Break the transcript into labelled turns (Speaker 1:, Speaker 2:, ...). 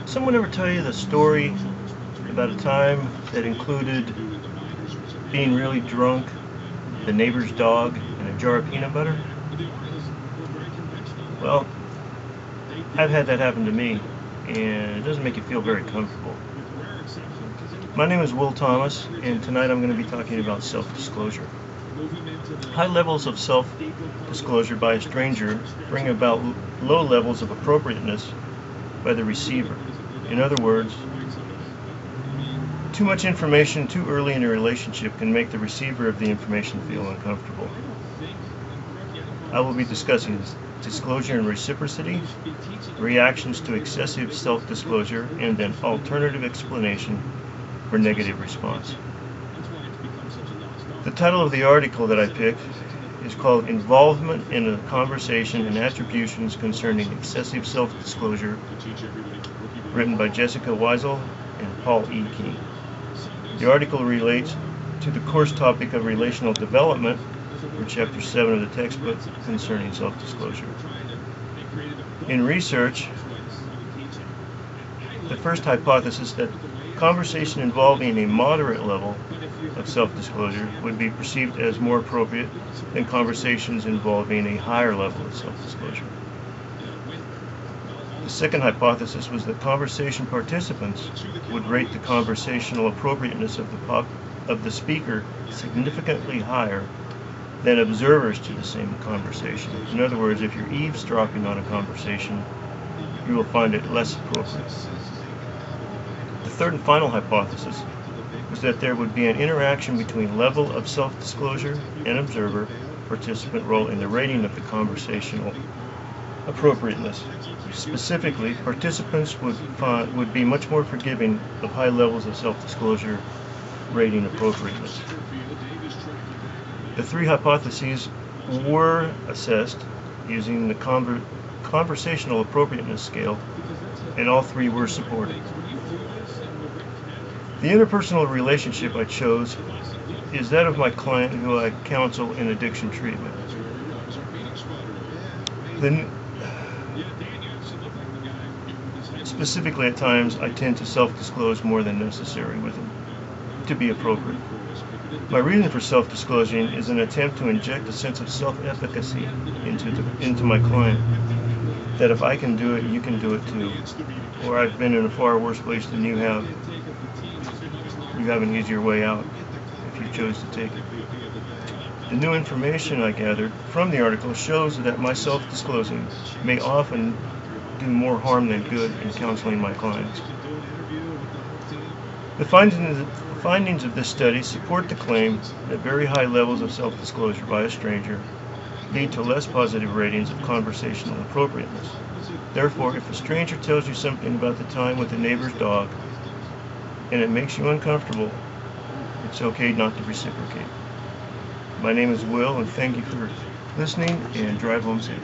Speaker 1: Someone ever tell you the story about a time that included being really drunk, the neighbor's dog, and a jar of peanut butter? Well, I've had that happen to me, and it doesn't make you feel very comfortable. My name is Will Thomas, and tonight I'm going to be talking about self-disclosure. High levels of self-disclosure by a stranger bring about low levels of appropriateness by the receiver. In other words, too much information too early in a relationship can make the receiver of the information feel uncomfortable. I will be discussing disclosure and reciprocity, reactions to excessive self-disclosure, and an alternative explanation for negative response. The title of the article that I picked is called Involvement in a Conversation and Attributions Concerning Excessive Self-Disclosure, written by Jessica Weisel and Paul E. King. The article relates to the course topic of relational development from Chapter 7 of the textbook concerning self-disclosure. In research, the first hypothesis that conversation involving a moderate level of self-disclosure would be perceived as more appropriate than conversations involving a higher level of self-disclosure. The second hypothesis was that conversation participants would rate the conversational appropriateness of the speaker significantly higher than observers to the same conversation. In other words, if you're eavesdropping on a conversation, you will find it less appropriate. The third and final hypothesis was that there would be an interaction between level of self-disclosure and observer participant role in the rating of the conversational appropriateness. Specifically, participants would be much more forgiving of high levels of self-disclosure rating appropriateness. The three hypotheses were assessed using the conversational appropriateness scale, and all three were supported. The interpersonal relationship I chose is that of my client who I counsel in addiction treatment. Specifically, at times, I tend to self-disclose more than necessary with him to be appropriate. My reason for self-disclosing is an attempt to inject a sense of self-efficacy into my client, that if I can do it, you can do it too. Or I've been in a far worse place than you have. You have an easier way out if you chose to take it. The new information I gathered from the article shows that my self-disclosing may often do more harm than good in counseling my clients. The findings of this study support the claim that very high levels of self-disclosure by a stranger lead to less positive ratings of conversational appropriateness. Therefore, if a stranger tells you something about the time with the neighbor's dog and it makes you uncomfortable, it's okay not to reciprocate. My name is Will, and thank you for listening, and drive home safe.